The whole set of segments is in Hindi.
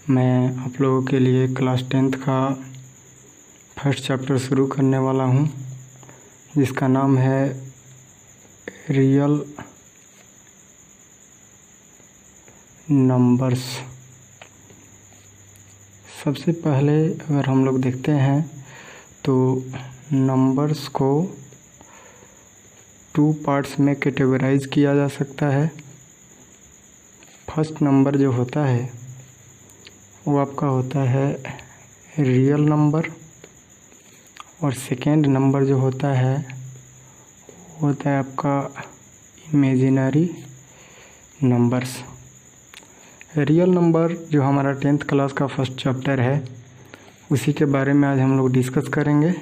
मैं आप लोगों के लिए क्लास 10th का फर्स्ट चैप्टर शुरू करने वाला हूँ, जिसका नाम है रियल नंबर्स। सबसे पहले अगर हम लोग देखते हैं तो नंबर्स को 2 पार्ट्स में कैटेगराइज किया जा सकता है। फर्स्ट नंबर जो होता है वो आपका होता है रियल नंबर, और सेकेंड नंबर जो होता है वो होता है आपका इमेजिनरी नंबर्स। रियल नंबर जो हमारा 10th क्लास का फर्स्ट चैप्टर है उसी के बारे में आज हम लोग डिस्कस करेंगे,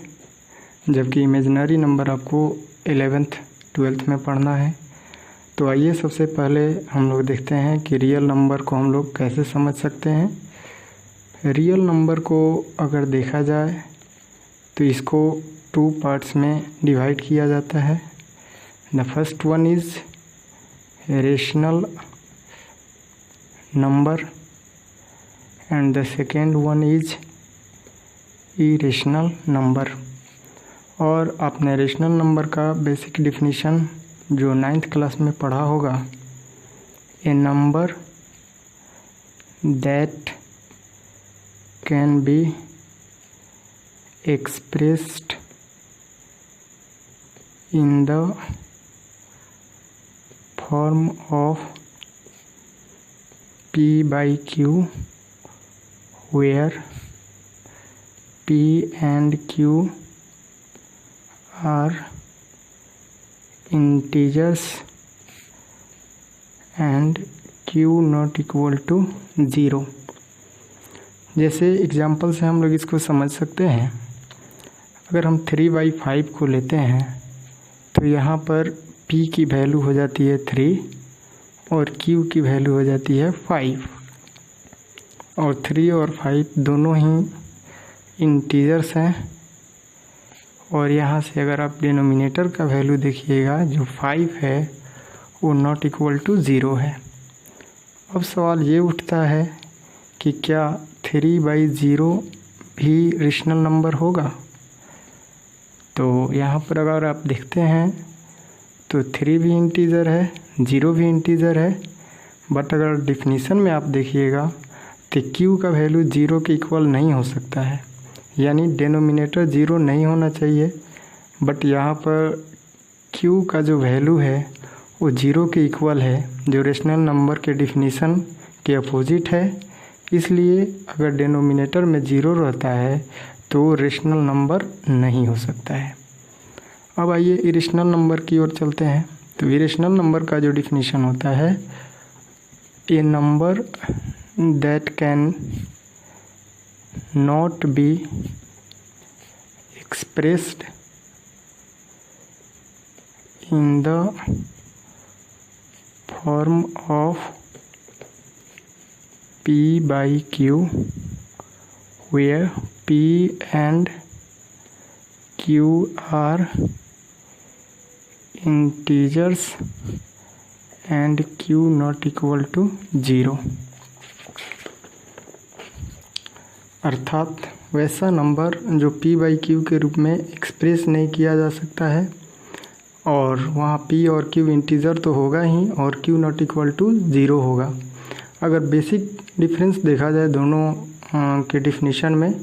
जबकि इमेजिनरी नंबर आपको 11th 12th में पढ़ना है। तो आइए सबसे पहले हम लोग देखते हैं कि रियल नंबर को हम लोग कैसे समझ सकते हैं। रियल नंबर को अगर देखा जाए तो इसको 2 पार्ट्स में डिवाइड किया जाता है। The first one is rational number and the second one is irrational number. और आपने रेशनल नंबर का बेसिक डिफिनीशन जो 9th क्लास में पढ़ा होगा, a number that can be expressed in the form of P by Q, where P and Q are integers and Q not equal to 0। जैसे एग्जाम्पल से हम लोग इसको समझ सकते हैं। अगर हम 3/5 को लेते हैं तो यहाँ पर P की वैल्यू हो जाती है 3 और Q की वैल्यू हो जाती है 5, और 3 और 5 दोनों ही इंटीजर्स हैं। और यहाँ से अगर आप डिनोमिनेटर का वैल्यू देखिएगा जो 5 है वो नॉट इक्वल टू 0 है। अब सवाल ये उठता है कि क्या 3/0 भी रेशनल नंबर होगा? तो यहाँ पर अगर आप देखते हैं तो 3 भी इंटीजर है, 0 भी इंटीजर है, बट अगर डिफिनीशन में आप देखिएगा तो Q का वैल्यू 0 के इक्वल नहीं हो सकता है, यानी डिनोमिनेटर 0 नहीं होना चाहिए। बट यहाँ पर Q का जो वैल्यू है वो 0 के इक्वल है, जो रेशनल नंबर के डिफिनीशन के अपोजिट है। इसलिए अगर डिनोमिनेटर में 0 रहता है तो रेशनल नंबर नहीं हो सकता है। अब आइए इरेशनल नंबर की ओर चलते हैं। तो इरेशनल नंबर का जो डिफिनीशन होता है, a number that can not be expressed in the form of P by Q, where P and Q are integers and Q not equal to 0। अर्थात वैसा नंबर जो P by Q के रूप में एक्सप्रेस नहीं किया जा सकता है, और वहाँ P और Q इंटीजर तो होगा ही और Q नॉट इक्वल टू 0 होगा। अगर बेसिक डिफरेंस देखा जाए दोनों के डिफिनीशन में,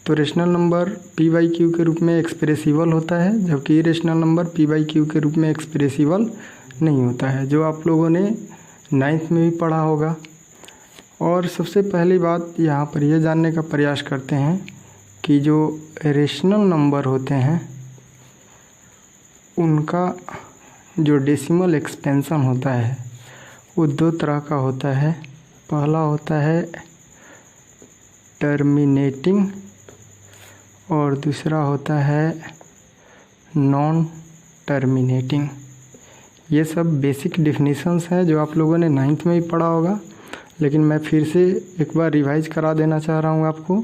तो rational number P by Q के रूप में एक्सप्रेसिबल होता है, जबकि irrational number P by Q के रूप में एक्सप्रेसिबल नहीं होता है, जो आप लोगों ने 9th में भी पढ़ा होगा। और सबसे पहली बात यहाँ पर यह जानने का प्रयास करते हैं कि जो रेशनल नंबर होते हैं उनका जो डेसिमल एक्सपेंशन होता है वो 2 तरह का होता है। पहला होता है टर्मिनेटिंग और दूसरा होता है नॉन टर्मिनेटिंग। ये सब बेसिक डिफिनीशंस हैं जो आप लोगों ने 9th में भी पढ़ा होगा, लेकिन मैं फिर से एक बार रिवाइज करा देना चाह रहा हूँ आपको।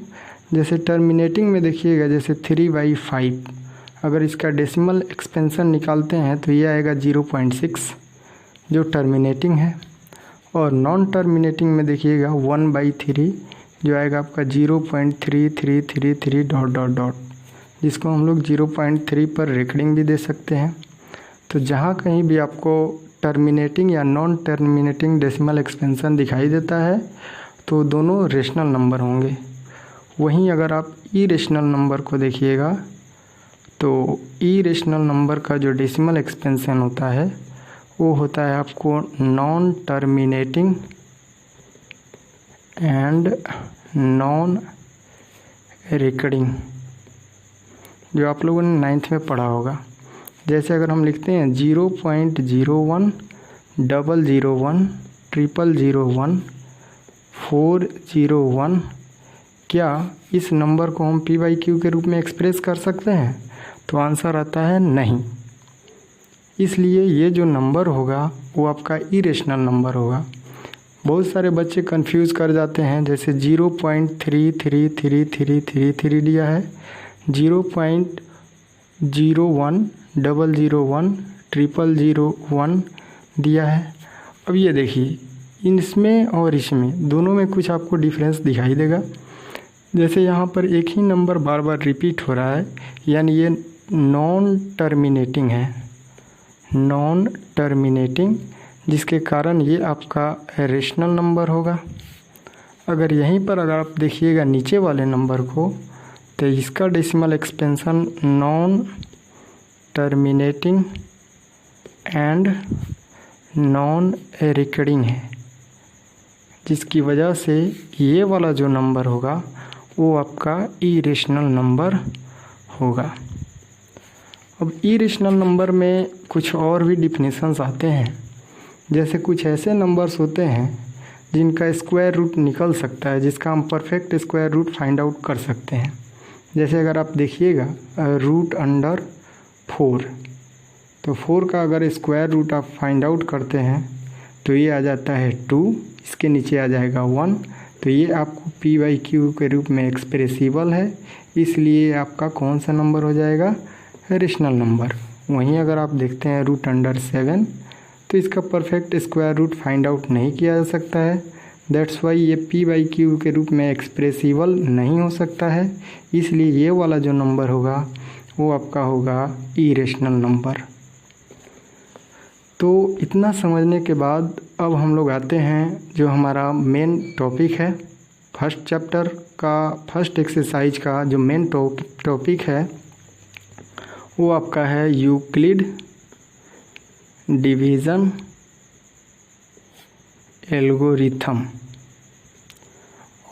जैसे टर्मिनेटिंग में देखिएगा, जैसे 3/5 अगर इसका डेसिमल एक्सपेंशन निकालते हैं तो ये आएगा 0.6 जो टर्मिनेटिंग है। और नॉन टर्मिनेटिंग में देखिएगा 1/3 जो आएगा आपका 0.3333 डॉट डॉट डॉट, जिसको हम लोग 0.3 पर रेकॉर्डिंग भी दे सकते हैं। तो जहाँ कहीं भी आपको टर्मिनेटिंग या नॉन टर्मिनेटिंग डेसिमल एक्सपेंशन दिखाई देता है तो दोनों रेशनल नंबर होंगे। वहीं अगर आप इरेशनल नंबर को देखिएगा तो इरेशनल नंबर का जो डेसिमल एक्सपेंशन होता है वो होता है आपको non terminating and non recurring, जो आप लोगों ने 9th में पढ़ा होगा। जैसे अगर हम लिखते हैं 0.01 001 0001 401, क्या इस नंबर को हम p/q के रूप में एक्सप्रेस कर सकते हैं? तो आंसर आता है नहीं। इसलिए ये जो नंबर होगा वो आपका इरेशनल नंबर होगा। बहुत सारे बच्चे कंफ्यूज कर जाते हैं, जैसे 0.333333 दिया है, 0.01 001 0001 दिया है। अब ये देखिए इसमें और इसमें दोनों में कुछ आपको डिफरेंस दिखाई देगा। जैसे यहाँ पर एक ही नंबर बार बार रिपीट हो रहा है, यानी ये नॉन टर्मिनेटिंग है, नॉन टर्मिनेटिंग, जिसके कारण ये आपका रेशनल नंबर होगा। अगर यहीं पर अगर आप देखिएगा नीचे वाले नंबर को तो इसका decimal expansion non terminating and non recurring है, जिसकी वजह से ये वाला जो नंबर होगा वो आपका इरेशनल नंबर होगा। अब इरेशनल नंबर में कुछ और भी डिफिनेशंस आते हैं। जैसे कुछ ऐसे नंबर्स होते हैं जिनका स्क्वायर रूट निकल सकता है, जिसका हम perfect square root find out कर सकते हैं। जैसे अगर आप देखिएगा √4, तो 4 का अगर स्क्वायर रूट आप फाइंड आउट करते हैं तो ये आ जाता है 2, इसके नीचे आ जाएगा 1, तो ये आपको p/q के रूप में एक्सप्रेसिबल है, इसलिए आपका कौन सा नंबर हो जाएगा? Rational number. वहीं अगर आप देखते हैं √7, तो इसका perfect square root find out नहीं किया जा सकता है, दैट्स वाई ये p/q के रूप में एक्सप्रेसिबल नहीं हो सकता है, इसलिए ये वाला जो नंबर होगा वो आपका होगा इरेशनल नंबर। तो इतना समझने के बाद अब हम लोग आते हैं जो हमारा मेन टॉपिक है, फर्स्ट चैप्टर का फर्स्ट एक्सरसाइज का जो मेन टॉपिक है वो आपका है यूक्लिड डिवीज़न एल्गोरिथम।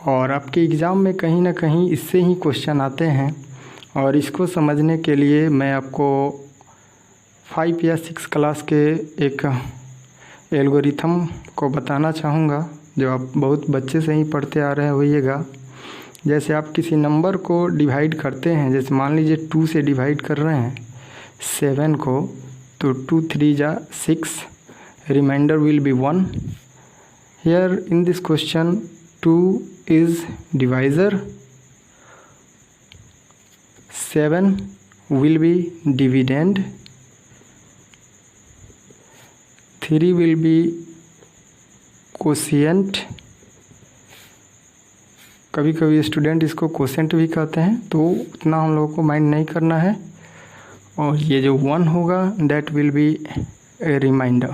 और आपके एग्ज़ाम में कहीं ना कहीं इससे ही क्वेश्चन आते हैं, और इसको समझने के लिए मैं आपको 5 या 6 क्लास के एक एल्गोरिथम को बताना चाहूँगा, जो आप बहुत बच्चे से ही पढ़ते आ रहे होइएगा। जैसे आप किसी नंबर को डिवाइड करते हैं, जैसे मान लीजिए 2 से डिवाइड कर रहे हैं 7 को, तो 2 3 जा 6, remainder will be 1। Here in this question 2 is divisor, 7 will be dividend, 3 will be quotient, कभी कभी स्टूडेंट इसको क्वोशेंट भी कहते हैं, तो उतना हम लोगों को माइंड नहीं करना है। और ये जो 1 होगा दैट विल बी रिमाइंडर।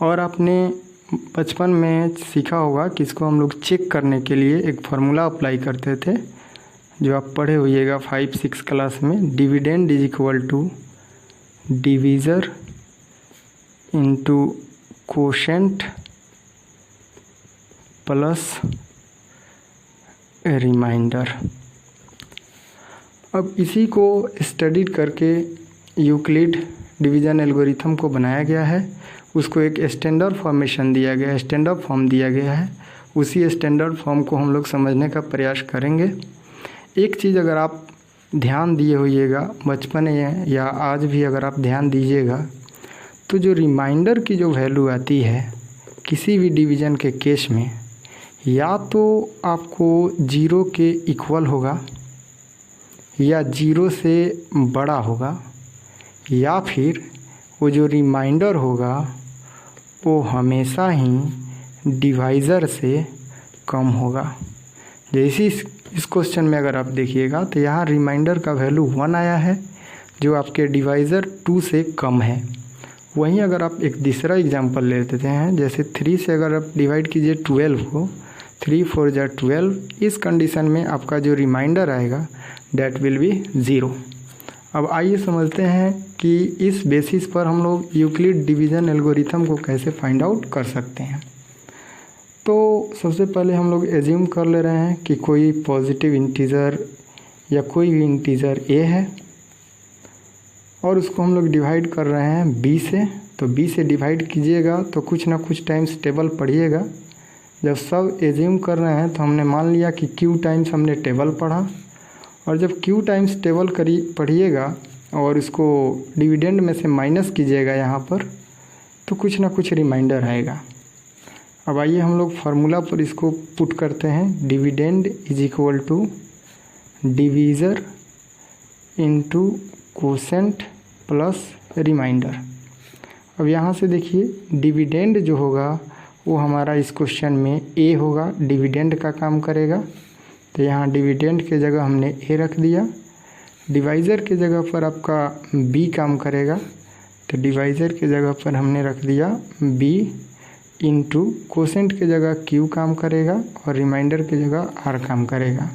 और आपने बचपन में सीखा होगा कि इसको हम लोग चेक करने के लिए एक फार्मूला अप्लाई करते थे, जो आप पढ़े होइएगा 5-6 क्लास में। Dividend is equal to divisor into quotient plus remainder. अब इसी को स्टडी करके यूक्लिड डिवीज़न एल्गोरिथम को बनाया गया है। उसको एक स्टैंडर्ड फॉर्मेशन दिया गया है, स्टैंडर्ड फॉर्म दिया गया है। उसी स्टैंडर्ड फॉर्म को हम लोग समझने का प्रयास करेंगे। एक चीज़ अगर आप ध्यान दिए होइएगा बचपन या आज भी अगर आप ध्यान दीजिएगा, तो जो रिमाइंडर की जो वैल्यू आती है किसी भी डिवीज़न के केस में, या तो आपको 0 के इक्वल होगा या 0 से बड़ा होगा, या फिर वो जो रिमाइंडर होगा वो हमेशा ही डिवाइज़र से कम होगा। जैसे इस क्वेश्चन में अगर आप देखिएगा तो यहाँ रिमाइंडर का वैल्यू 1 आया है जो आपके डिवाइज़र 2 से कम है। वहीं अगर आप एक दूसरा एग्जांपल ले लेते हैं, जैसे 3 से अगर आप डिवाइड कीजिए 12 को, 3 4 जा 12, इस कंडीशन में आपका जो रिमाइंडर आएगा दैट विल बी 0। अब आइए समझते हैं कि इस बेसिस पर हम लोग यूक्लिड डिवीज़न एल्गोरिथम को कैसे फाइंड आउट कर सकते हैं। तो सबसे पहले हम लोग एज्यूम कर ले रहे हैं कि कोई पॉजिटिव इंटीजर या कोई भी इंटीजर a है और उसको हम लोग डिवाइड कर रहे हैं b से। तो b से डिवाइड कीजिएगा तो कुछ ना कुछ टाइम्स टेबल पढ़िएगा। जब सब एज्यूम कर रहे हैं तो हमने मान लिया कि q टाइम्स हमने टेबल पढ़ा, और जब q टाइम्स टेबल पढ़िएगा और इसको डिविडेंड में से माइनस कीजिएगा यहाँ पर, तो कुछ ना कुछ रिमाइंडर आएगा। अब आइए हम लोग फार्मूला पर इसको पुट करते हैं। Dividend is equal to divisor into quotient plus remainder. अब यहाँ से देखिए डिविडेंड जो होगा वो हमारा इस क्वेश्चन में a होगा, डिविडेंड का काम करेगा। तो यहाँ डिविडेंड के जगह हमने a रख दिया। डिवाइज़र के जगह पर आपका b काम करेगा, तो डिवाइज़र के जगह पर हमने रख दिया b इंटू कोसेंट के जगह q काम करेगा और रिमाइंडर की जगह r काम करेगा।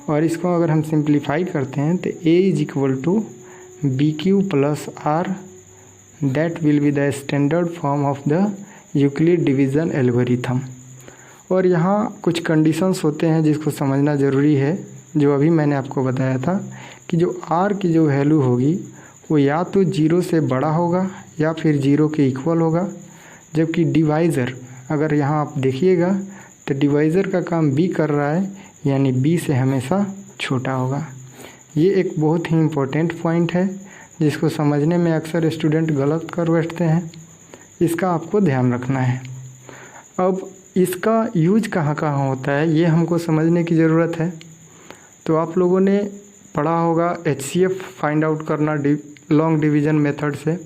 और इसको अगर हम सिंप्लीफाई करते हैं तो a is equal to b q plus r, that will be the standard form of the Euclid division algorithm. और यहाँ कुछ कंडीशंस होते हैं जिसको समझना ज़रूरी है, जो अभी मैंने आपको बताया था कि जो r की जो वैल्यू होगी वो या तो 0 से बड़ा होगा या फिर 0 के इक्वल होगा। जबकि डिवाइज़र अगर यहाँ आप देखिएगा तो डिवाइज़र का काम b कर रहा है, यानी b से हमेशा छोटा होगा। ये एक बहुत ही इम्पोर्टेंट पॉइंट है जिसको समझने में अक्सर स्टूडेंट गलत कर बैठते हैं, इसका आपको ध्यान रखना है। अब इसका यूज कहाँ कहाँ होता है ये हमको समझने की ज़रूरत है। तो आप लोगों ने पढ़ा होगा HCF फाइंड आउट करना लॉन्ग डिवीज़न मेथड से,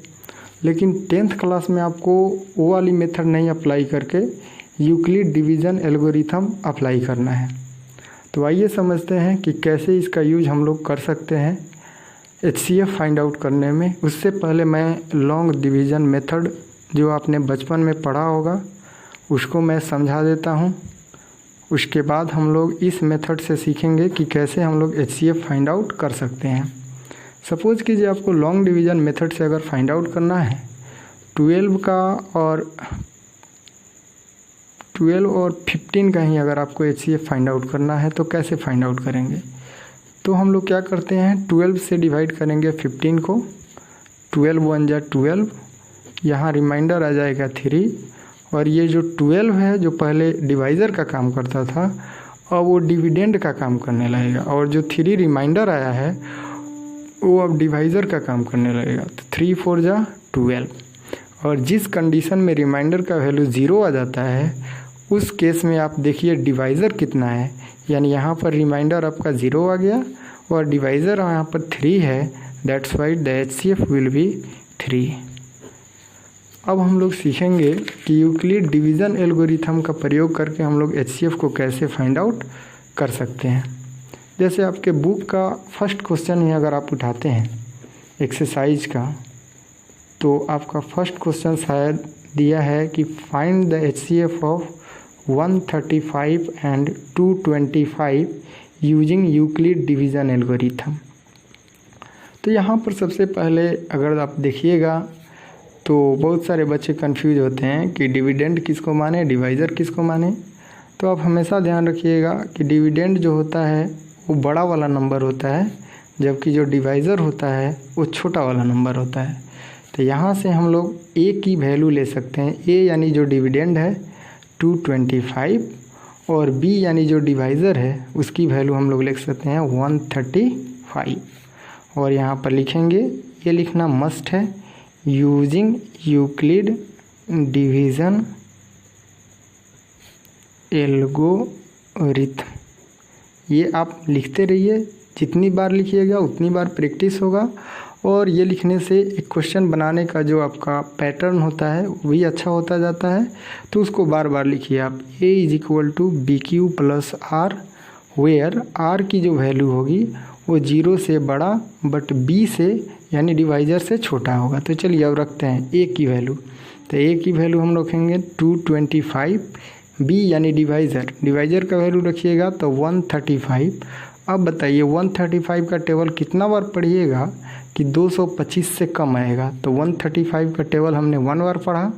लेकिन 10th क्लास में आपको वो वाली मेथड नहीं अप्लाई करके यूक्लिड डिवीज़न एल्गोरिथम अप्लाई करना है। तो आइए समझते हैं कि कैसे इसका यूज हम लोग कर सकते हैं HCF फाइंड आउट करने में। उससे पहले मैं लॉन्ग डिवीज़न मेथड जो आपने बचपन में पढ़ा होगा उसको मैं समझा देता हूँ। उसके बाद हम लोग इस मेथड से सीखेंगे कि कैसे हम लोग HCF फाइंड आउट कर सकते हैं। सपोज़ कीजिए आपको लॉन्ग डिवीज़न मेथड से अगर फाइंड आउट करना है 12 का और 15 का ही अगर आपको HCF फाइंड आउट करना है तो कैसे फाइंड आउट करेंगे। तो हम लोग क्या करते हैं 12 से डिवाइड करेंगे 15 को, 12 1 जा 12, यहाँ रिमाइंडर आ जाएगा 3, और ये जो 12 है जो पहले डिवाइज़र का काम करता था अब वो डिविडेंड का काम करने लगेगा, और जो 3 रिमाइंडर आया है वो अब डिवाइज़र का काम करने लगेगा। तो 3 4 जा 12, और जिस कंडीशन में रिमाइंडर का वैल्यू 0 आ जाता है उस केस में आप देखिए डिवाइज़र कितना है, यानी यहाँ पर रिमाइंडर आपका 0 आ गया और डिवाइज़र यहाँ पर 3 है, that's why the HCF will be 3। अब हम लोग सीखेंगे कि यूक्लिड डिवीज़न एल्गोरिथम का प्रयोग करके हम लोग HCF को कैसे फाइंड आउट कर सकते हैं। जैसे आपके बुक का फर्स्ट क्वेश्चन ही अगर आप उठाते हैं एक्सरसाइज का, तो आपका फर्स्ट क्वेश्चन शायद दिया है कि find the HCF of 135 and 225 using Euclid division algorithm. तो यहाँ पर सबसे पहले अगर आप देखिएगा तो बहुत सारे बच्चे कंफ्यूज होते हैं कि डिविडेंड किसको माने, डिवाइज़र किसको माने। तो आप हमेशा ध्यान रखिएगा कि डिविडेंड जो होता है वो बड़ा वाला नंबर होता है, जबकि जो डिवाइज़र होता है वो छोटा वाला नंबर होता है। तो यहाँ से हम लोग a की वैल्यू ले सकते हैं, a यानी जो डिविडेंड है 225, और b यानी जो डिवाइज़र है उसकी वैल्यू हम लोग लिख सकते हैं 135। और यहाँ पर लिखेंगे, ये लिखना मस्ट है, यूजिंग यूक्लिड डिवीज़न एल्गोरिथम। ये आप लिखते रहिए, जितनी बार लिखिएगा उतनी बार प्रैक्टिस होगा और ये लिखने से एक क्वेश्चन बनाने का जो आपका पैटर्न होता है वही अच्छा होता जाता है। तो उसको बार बार लिखिए आप, a is equal to b q plus r, where r की जो वैल्यू होगी वो 0 से बड़ा बट b से यानी डिवाइजर से छोटा होगा। तो चलिए अब रखते हैं a की वैल्यू। तो a की वैल्यू हम रखेंगे 225, b यानी डिवाइजर का वैल्यू रखिएगा तो 135। अब बताइए 135 का टेबल कितना बार पढ़िएगा कि 225 से कम आएगा। तो 135 का टेबल हमने 1 बार पढ़ा।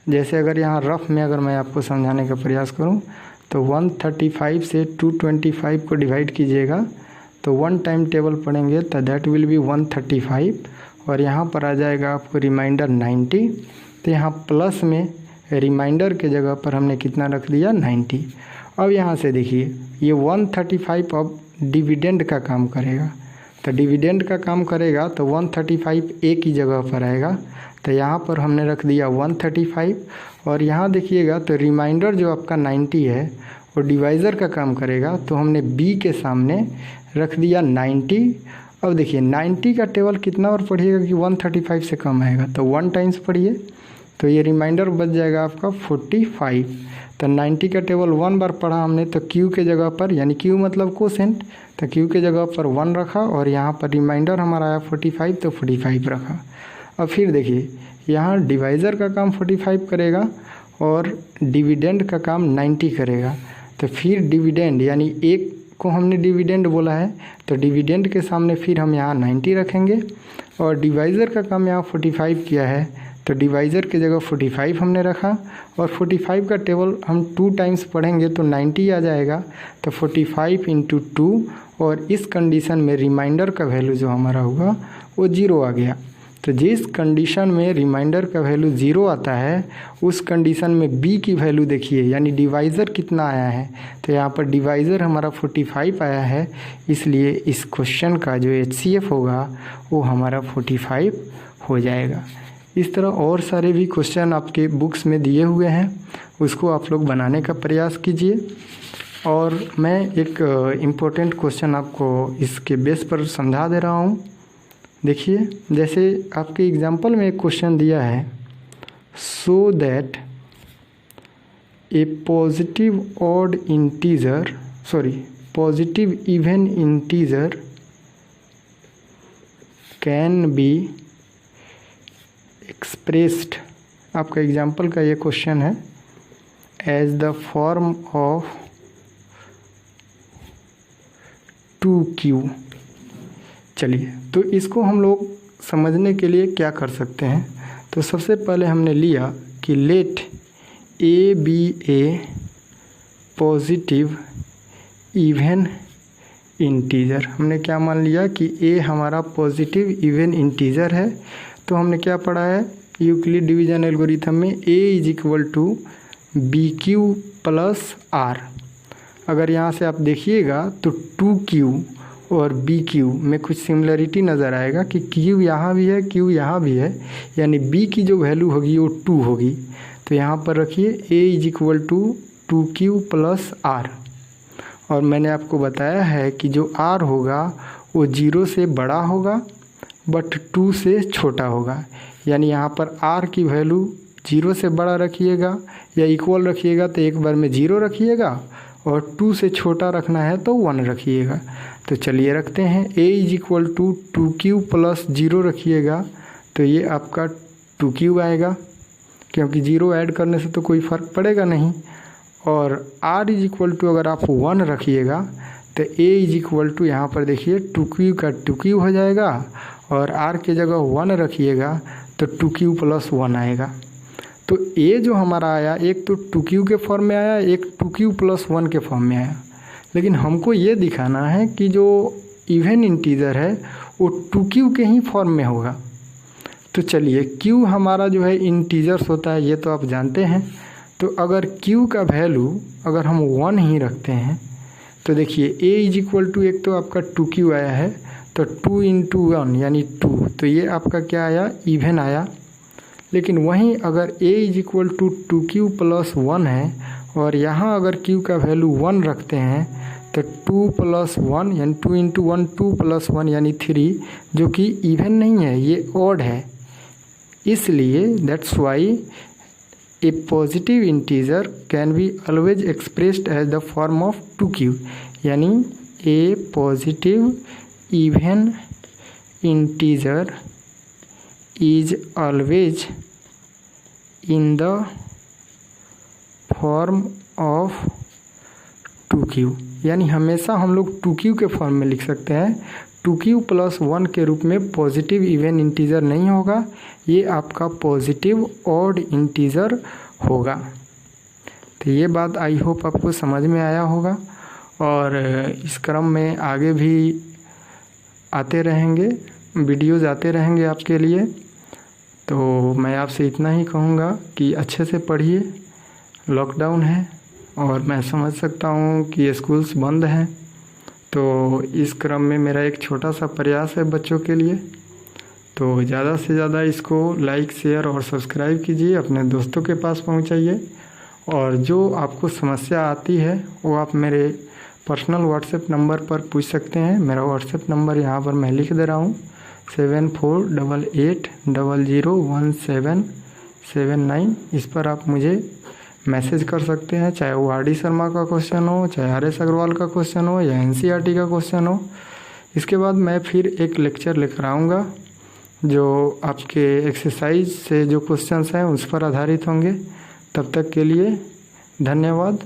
जैसे अगर यहाँ रफ में अगर मैं आपको समझाने का प्रयास करूँ तो 135 से 225 को डिवाइड कीजिएगा तो 1 टाइम टेबल पढ़ेंगे तो दैट विल बी 135 और यहाँ पर आ जाएगा आपको रिमाइंडर 90। तो यहाँ प्लस में रिमाइंडर के जगह पर हमने कितना रख दिया 90। अब यहाँ से देखिए ये 135 अब डिविडेंड का काम करेगा। तो डिविडेंड का काम करेगा तो 135 ए की जगह पर आएगा। तो यहाँ पर हमने रख दिया 135 और यहाँ देखिएगा तो रिमाइंडर जो आपका 90 है वो डिवाइज़र का काम करेगा। तो हमने बी के सामने रख दिया 90। अब देखिए 90 का टेबल कितना बार पढ़िएगा कि 135 से कम आएगा तो 1 टाइम्स पढ़िए तो ये रिमाइंडर बच जाएगा आपका 45। तो 90 का टेबल 1 बार पढ़ा हमने तो q के जगह पर यानी q मतलब कोसेंट, तो q के जगह पर 1 रखा और यहाँ पर रिमाइंडर हमारा आया 45 तो 45 रखा। अब फिर देखिए यहाँ डिवाइज़र का काम 45 करेगा और डिविडेंड का काम 90 करेगा। तो फिर डिविडेंड यानी एक को हमने डिविडेंड बोला है तो डिविडेंड के सामने फिर हम यहाँ 90 रखेंगे और डिवाइज़र का काम यहाँ 45 किया है तो डिवाइज़र की जगह 45 हमने रखा और 45 का टेबल हम 2 टाइम्स पढ़ेंगे तो 90 आ जाएगा। तो 45 × 2 और इस कंडीशन में रिमाइंडर का वैल्यू जो हमारा होगा वो 0 आ गया। तो जिस कंडीशन में रिमाइंडर का वैल्यू 0 आता है उस कंडीशन में b की वैल्यू देखिए यानी डिवाइज़र कितना आया है। तो यहाँ पर डिवाइज़र हमारा 45 आया है, इसलिए इस क्वेश्चन का जो HCF होगा वो हमारा 45 हो जाएगा। इस तरह और सारे भी क्वेश्चन आपके बुक्स में दिए हुए हैं, उसको आप लोग बनाने का प्रयास कीजिए। और मैं एक इम्पोर्टेंट क्वेश्चन आपको इसके बेस पर समझा दे रहा हूँ। देखिए जैसे आपके एग्जाम्पल में एक क्वेश्चन दिया है, so that A positive even integer can be expressed, आपका एग्जाम्पल का ये क्वेश्चन है, as the form of 2q। चलिए तो इसको हम लोग समझने के लिए क्या कर सकते हैं। तो सबसे पहले हमने लिया कि let a be a positive even integer. हमने क्या मान लिया कि ए हमारा पॉजिटिव इवन इंटीजर है। तो हमने क्या पढ़ा है यूक्लिड डिवीजन एल्गोरिथम में a is equal to b q plus r. अगर यहाँ से आप देखिएगा तो 2q और बी क्यू में कुछ सिमिलरिटी नज़र आएगा कि q यहाँ भी है q यहाँ भी है, यानी b की जो वैल्यू होगी वो 2 होगी। तो यहाँ पर रखिए a is equal to 2q plus r. और मैंने आपको बताया है कि जो r होगा वो 0 से बड़ा होगा बट 2 से छोटा होगा। यानी यहाँ पर r की वैल्यू 0 से बड़ा रखिएगा या इक्वल रखिएगा तो एक बार में 0 रखिएगा और 2 से छोटा रखना है तो 1 रखिएगा। तो चलिए रखते हैं a is equal to 2q plus 0 रखिएगा तो ये आपका 2q आएगा क्योंकि 0 ऐड करने से तो कोई फ़र्क पड़ेगा नहीं। और r इज इक्वल टू अगर आप 1 रखिएगा तो a इज इक्वल टू यहाँ पर देखिए 2q का 2q हो जाएगा और r के जगह 1 रखिएगा तो 2q प्लस 1 आएगा। तो a जो हमारा आया एक तो 2q के फॉर्म में आया, एक 2q प्लस 1 के फॉर्म में आया। लेकिन हमको ये दिखाना है कि जो इवन इंटीजर है वो 2q के ही फॉर्म में होगा। तो चलिए q हमारा जो है इंटीजर्स होता है ये तो आप जानते हैं। तो अगर q का वैल्यू अगर हम 1 ही रखते हैं तो देखिए a इज इक्वल टू एक तो आपका 2q आया है तो 2 × 1 यानी 2, तो ये आपका क्या आया इवन आया। लेकिन वहीं अगर a is equal to 2q plus 1 है और यहाँ अगर q का वैल्यू 1 रखते हैं तो 2 + 1 यानी 2 × 1 2 + 1 यानी 3, जो कि इवन नहीं है, ये ऑड है। इसलिए that's why a positive integer can be always expressed as the form of 2q, यानी a positive even integer is always in the form of 2q, यानी हमेशा हम लोग 2q के फॉर्म में लिख सकते हैं। 2q + 1 के रूप में पॉजिटिव इवन इंटीजर नहीं होगा, ये आपका पॉजिटिव ऑड इंटीजर होगा। तो ये बात आई होप आपको समझ में आया होगा, और इस क्रम में आगे भी आते रहेंगे, वीडियोज़ आते रहेंगे आपके लिए। तो मैं आपसे इतना ही कहूँगा कि अच्छे से पढ़िए। लॉकडाउन है और मैं समझ सकता हूँ कि स्कूल्स बंद हैं, तो इस क्रम में मेरा एक छोटा सा प्रयास है बच्चों के लिए। तो ज़्यादा से ज़्यादा इसको लाइक, शेयर और सब्सक्राइब कीजिए, अपने दोस्तों के पास पहुँचाइए। और जो आपको समस्या आती है वो आप मेरे पर्सनल व्हाट्सएप नंबर पर पूछ सकते हैं। मेरा व्हाट्सएप नंबर यहाँ पर मैं लिख दे रहा हूँ, 7488001779। इस पर आप मुझे मैसेज कर सकते हैं, चाहे वो RD शर्मा का क्वेश्चन हो, चाहे RS अग्रवाल का क्वेश्चन हो, या NCERT का क्वेश्चन हो। इसके बाद मैं फिर एक लेक्चर लेकर आऊँगा जो आपके एक्सरसाइज से जो क्वेश्चंस हैं उस पर आधारित होंगे। तब तक के लिए धन्यवाद।